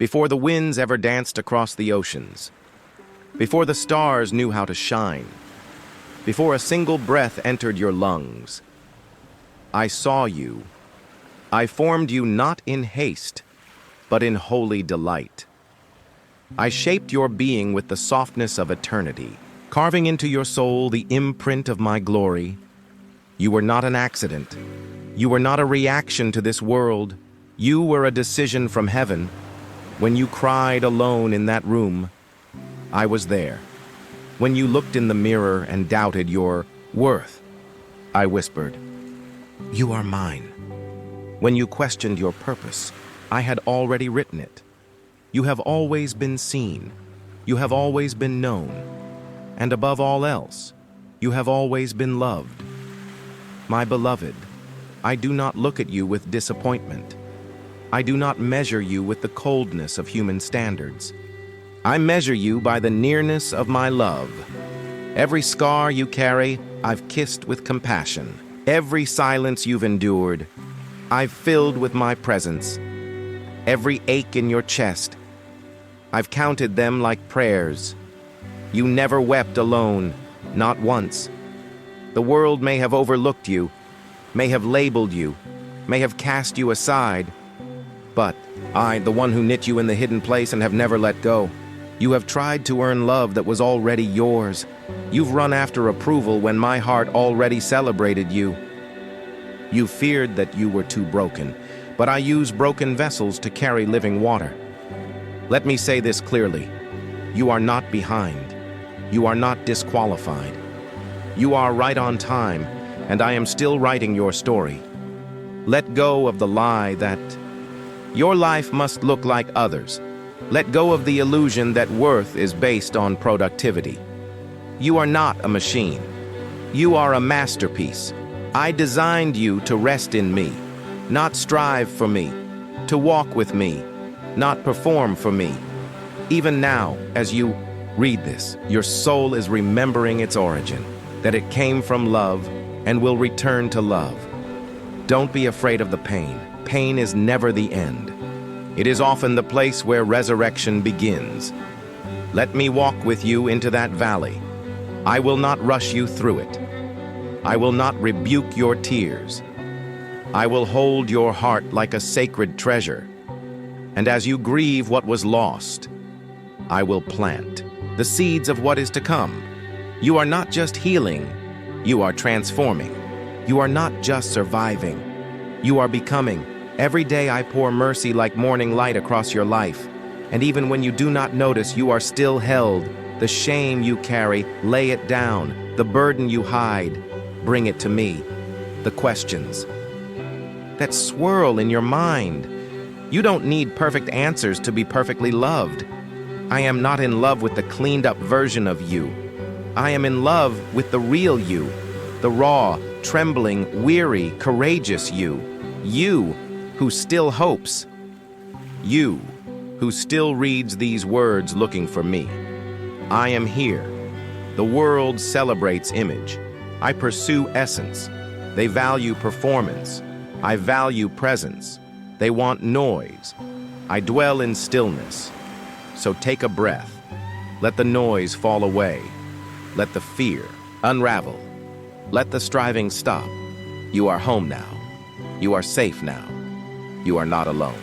before the winds ever danced across the oceans, before the stars knew how to shine, before a single breath entered your lungs. I saw you. I formed you not in haste, but in holy delight. I shaped your being with the softness of eternity, carving into your soul the imprint of my glory. You were not an accident. You were not a reaction to this world. You were a decision from heaven. When you cried alone in that room, I was there. When you looked in the mirror and doubted your worth, I whispered, "You are mine." When you questioned your purpose, I had already written it. You have always been seen. You have always been known. And above all else, you have always been loved. My beloved, I do not look at you with disappointment. I do not measure you with the coldness of human standards. I measure you by the nearness of my love. Every scar you carry, I've kissed with compassion. Every silence you've endured, I've filled with my presence. Every ache in your chest, I've counted them like prayers. You never wept alone, not once. The world may have overlooked you, may have labeled you, may have cast you aside, but I, the one who knit you in the hidden place and have never let go. You have tried to earn love that was already yours. You've run after approval when my heart already celebrated you. You feared that you were too broken, but I use broken vessels to carry living water. Let me say this clearly. You are not behind. You are not disqualified. You are right on time, and I am still writing your story. Let go of the lie that your life must look like others. Let go of the illusion that worth is based on productivity. You are not a machine. You are a masterpiece. I designed you to rest in me, not strive for me, to walk with me, not perform for me. Even now, as you read this, your soul is remembering its origin, that it came from love and will return to love. Don't be afraid of the pain. Pain is never the end. It is often the place where resurrection begins. Let me walk with you into that valley. I will not rush you through it. I will not rebuke your tears. I will hold your heart like a sacred treasure. And as you grieve what was lost, I will plant the seeds of what is to come. You are not just healing, you are transforming. You are not just surviving, you are becoming. Every day I pour mercy like morning light across your life. And even when you do not notice, you are still held. The shame you carry, lay it down. The burden you hide, bring it to me. The questions that swirl in your mind. You don't need perfect answers to be perfectly loved. I am not in love with the cleaned up version of you. I am in love with the real you, the raw, trembling, weary, courageous you. You who still hopes. You who still reads these words looking for me. I am here. The world celebrates image. I pursue essence. They value performance. I value presence. They want noise. I dwell in stillness. So take a breath. Let the noise fall away. Let the fear unravel. Let the striving stop. You are home now. You are safe now. You are not alone.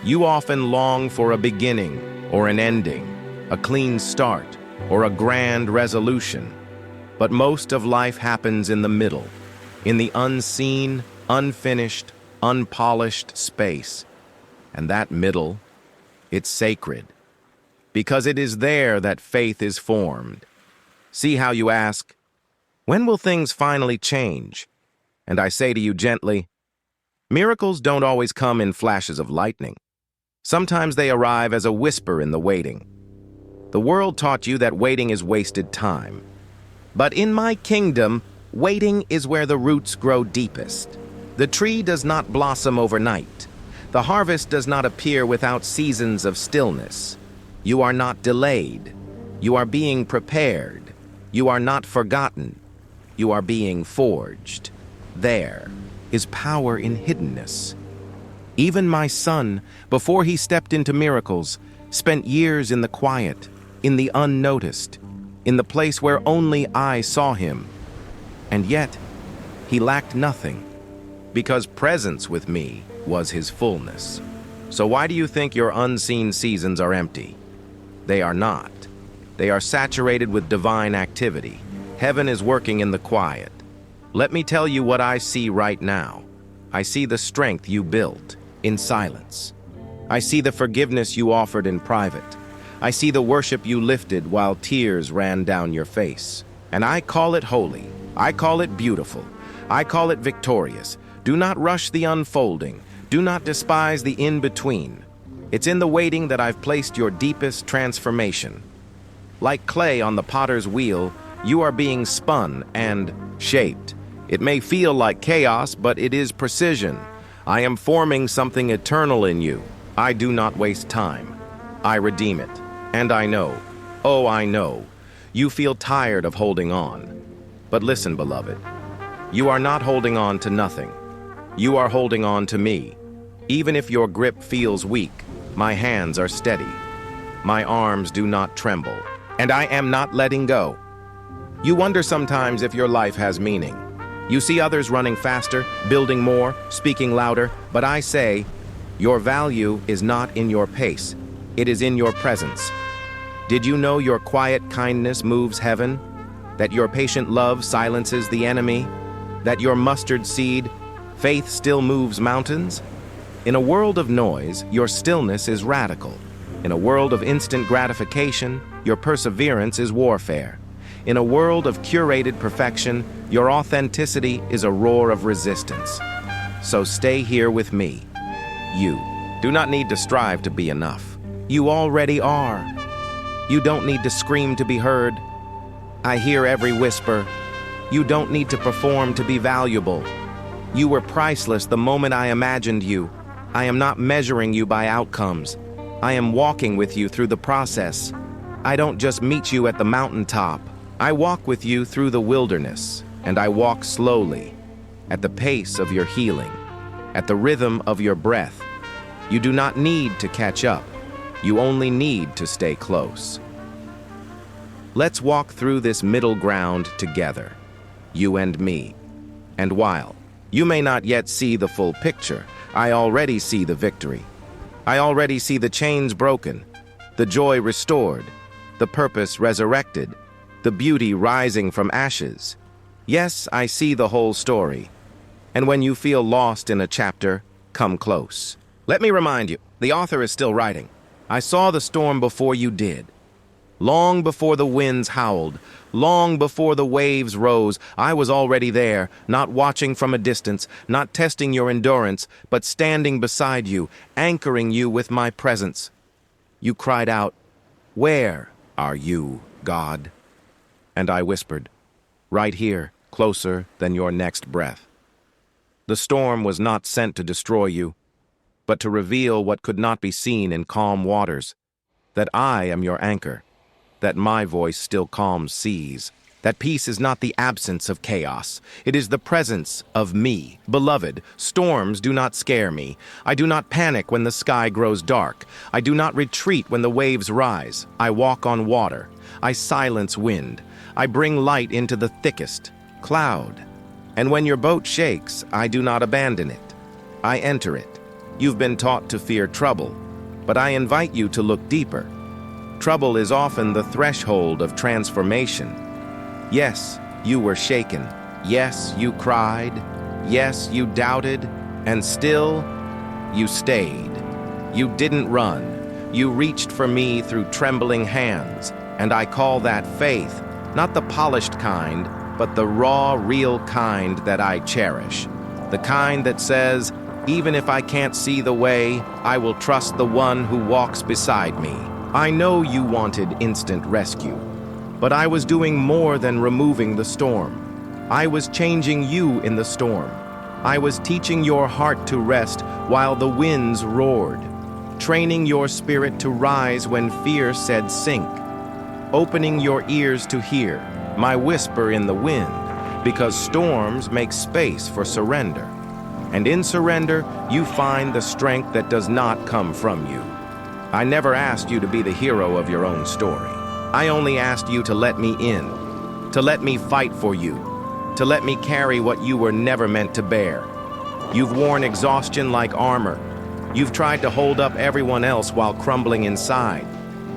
You often long for a beginning or an ending, a clean start or a grand resolution. But most of life happens in the middle, in the unseen, unfinished, unpolished space. And that middle, it's sacred, because it is there that faith is formed. See how you ask, when will things finally change? And I say to you gently, miracles don't always come in flashes of lightning. Sometimes they arrive as a whisper in the waiting. The world taught you that waiting is wasted time. But in my kingdom, waiting is where the roots grow deepest. The tree does not blossom overnight. The harvest does not appear without seasons of stillness. You are not delayed. You are being prepared. You are not forgotten. You are being forged. There is power in hiddenness. Even my son, before he stepped into miracles, spent years in the quiet, in the unnoticed, in the place where only I saw him. And yet, he lacked nothing, because presence with me was his fullness. So why do you think your unseen seasons are empty? They are not. They are saturated with divine activity. Heaven is working in the quiet. Let me tell you what I see right now. I see the strength you built in silence. I see the forgiveness you offered in private. I see the worship you lifted while tears ran down your face. And I call it holy. I call it beautiful. I call it victorious. Do not rush the unfolding. Do not despise the in-between. It's in the waiting that I've placed your deepest transformation. Like clay on the potter's wheel, you are being spun and shaped. It may feel like chaos, but it is precision. I am forming something eternal in you. I do not waste time. I redeem it. And I know, oh, I know, you feel tired of holding on. But listen, beloved, you are not holding on to nothing. You are holding on to me. Even if your grip feels weak, my hands are steady. My arms do not tremble, and I am not letting go. You wonder sometimes if your life has meaning. You see others running faster, building more, speaking louder, but I say, your value is not in your pace. It is in your presence. Did you know your quiet kindness moves heaven? That your patient love silences the enemy? That your mustard seed, faith still moves mountains? In a world of noise, your stillness is radical. In a world of instant gratification, your perseverance is warfare. In a world of curated perfection, your authenticity is a roar of resistance. So stay here with me. You do not need to strive to be enough. You already are. You don't need to scream to be heard. I hear every whisper. You don't need to perform to be valuable. You were priceless the moment I imagined you. I am not measuring you by outcomes. I am walking with you through the process. I don't just meet you at the mountaintop. I walk with you through the wilderness, and I walk slowly, at the pace of your healing, at the rhythm of your breath. You do not need to catch up. You only need to stay close. Let's walk through this middle ground together, you and me. And while you may not yet see the full picture, I already see the victory. I already see the chains broken, the joy restored, the purpose resurrected, the beauty rising from ashes. Yes, I see the whole story. And when you feel lost in a chapter, come close. Let me remind you, the author is still writing. I saw the storm before you did. Long before the winds howled, long before the waves rose, I was already there, not watching from a distance, not testing your endurance, but standing beside you, anchoring you with my presence. You cried out, "Where are you, God?" And I whispered, "Right here, closer than your next breath." The storm was not sent to destroy you, but to reveal what could not be seen in calm waters, that I am your anchor, that my voice still calms seas, that peace is not the absence of chaos, it is the presence of me. Beloved, storms do not scare me. I do not panic when the sky grows dark. I do not retreat when the waves rise. I walk on water. I silence wind. I bring light into the thickest cloud. And when your boat shakes, I do not abandon it. I enter it. You've been taught to fear trouble, but I invite you to look deeper. Trouble is often the threshold of transformation. Yes, you were shaken. Yes, you cried. Yes, you doubted. And still, you stayed. You didn't run. You reached for me through trembling hands. And I call that faith, not the polished kind, but the raw, real kind that I cherish. The kind that says, even if I can't see the way, I will trust the one who walks beside me. I know you wanted instant rescue, but I was doing more than removing the storm. I was changing you in the storm. I was teaching your heart to rest while the winds roared, training your spirit to rise when fear said sink, opening your ears to hear my whisper in the wind, because storms make space for surrender. And in surrender, you find the strength that does not come from you. I never asked you to be the hero of your own story. I only asked you to let me in, to let me fight for you, to let me carry what you were never meant to bear. You've worn exhaustion like armor. You've tried to hold up everyone else while crumbling inside.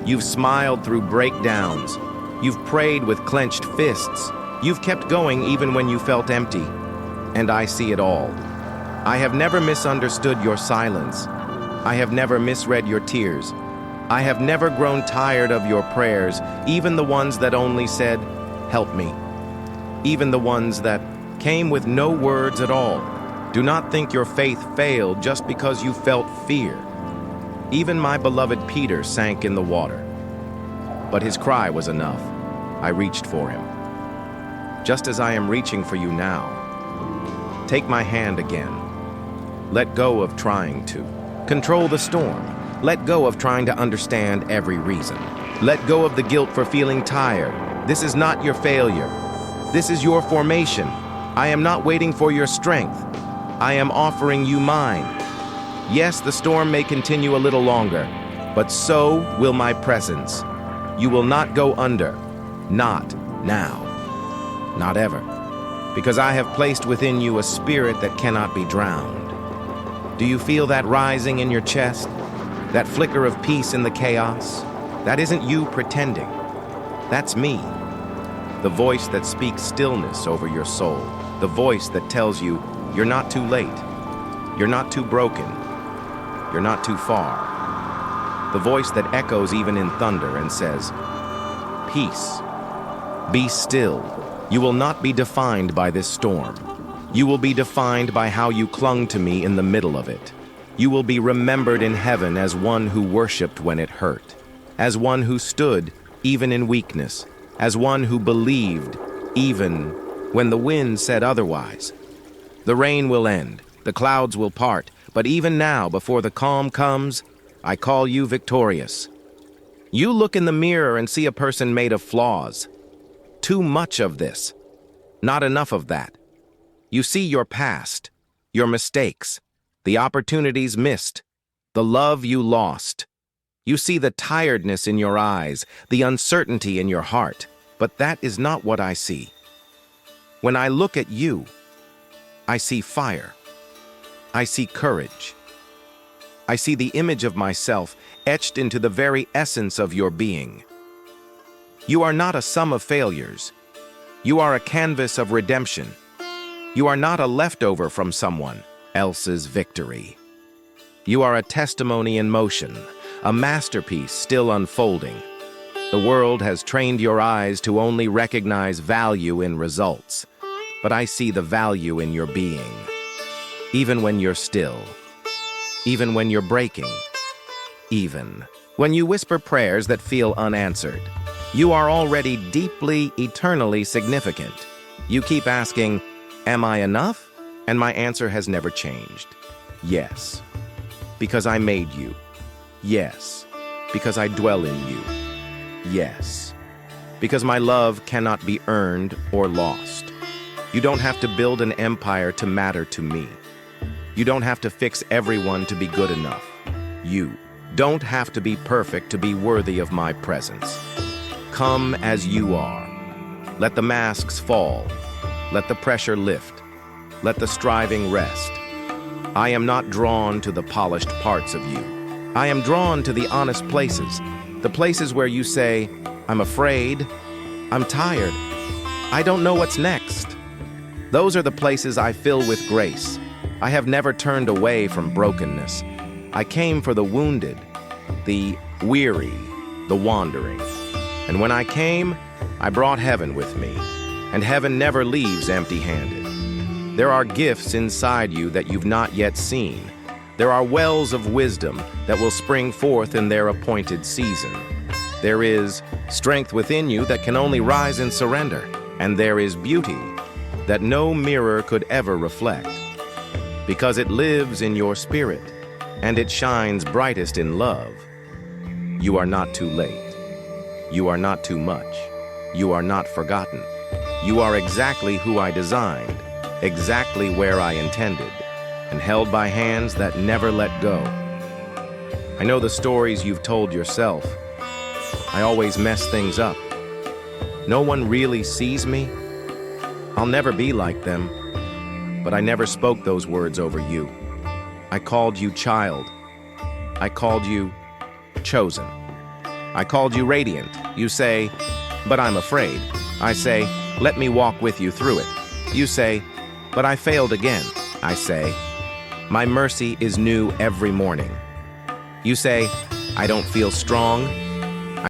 You've smiled through breakdowns. You've prayed with clenched fists. You've kept going even when you felt empty. And I see it all. I have never misunderstood your silence. I have never misread your tears. I have never grown tired of your prayers, even the ones that only said, "Help me." Even the ones that came with no words at all. Do not think your faith failed just because you felt fear. Even my beloved Peter sank in the water. But his cry was enough. I reached for him. Just as I am reaching for you now. Take my hand again. Let go of trying to control the storm. Let go of trying to understand every reason. Let go of the guilt for feeling tired. This is not your failure. This is your formation. I am not waiting for your strength. I am offering you mine. Yes, the storm may continue a little longer, but so will my presence. You will not go under. Not now. Not ever. Because I have placed within you a spirit that cannot be drowned. Do you feel that rising in your chest? That flicker of peace in the chaos? That isn't you pretending. That's me. The voice that speaks stillness over your soul. The voice that tells you you're not too late. You're not too broken. You're not too far. The voice that echoes even in thunder and says, "Peace. Be still. You will not be defined by this storm. You will be defined by how you clung to me in the middle of it. You will be remembered in heaven as one who worshiped when it hurt, as one who stood even in weakness, as one who believed even when the wind said otherwise. The rain will end, the clouds will part, but even now, before the calm comes, I call you victorious. You look in the mirror and see a person made of flaws. Too much of this. Not enough of that. You see your past, your mistakes, the opportunities missed, the love you lost. You see the tiredness in your eyes, the uncertainty in your heart, but that is not what I see. When I look at you, I see fire. I see courage. I see the image of myself etched into the very essence of your being. You are not a sum of failures. You are a canvas of redemption. You are not a leftover from someone else's victory. You are a testimony in motion, a masterpiece still unfolding. The world has trained your eyes to only recognize value in results, but I see the value in your being. Even when you're still, even when you're breaking, even when you whisper prayers that feel unanswered, you are already deeply, eternally significant. You keep asking, "Am I enough?" And my answer has never changed. Yes, because I made you. Yes, because I dwell in you. Yes, because my love cannot be earned or lost. You don't have to build an empire to matter to me. You don't have to fix everyone to be good enough. You don't have to be perfect to be worthy of my presence. Come as you are. Let the masks fall. Let the pressure lift. Let the striving rest. I am not drawn to the polished parts of you. I am drawn to the honest places, the places where you say, "I'm afraid, I'm tired, I don't know what's next." Those are the places I fill with grace. I have never turned away from brokenness. I came for the wounded, the weary, the wandering. And when I came, I brought heaven with me. And heaven never leaves empty-handed. There are gifts inside you that you've not yet seen. There are wells of wisdom that will spring forth in their appointed season. There is strength within you that can only rise in surrender. And there is beauty that no mirror could ever reflect. Because it lives in your spirit, and it shines brightest in love. You are not too late. You are not too much. You are not forgotten. You are exactly who I designed, exactly where I intended. and held by hands that never let go. I know the stories you've told yourself. I always mess things up. No one really sees me. I'll never be like them, but I never spoke those words over you. I called you child. I called you chosen. I called you radiant. You say, but I'm afraid. I say, let me walk with you through it. You say, but I failed again. I say, my mercy is new every morning. You say, I don't feel strong.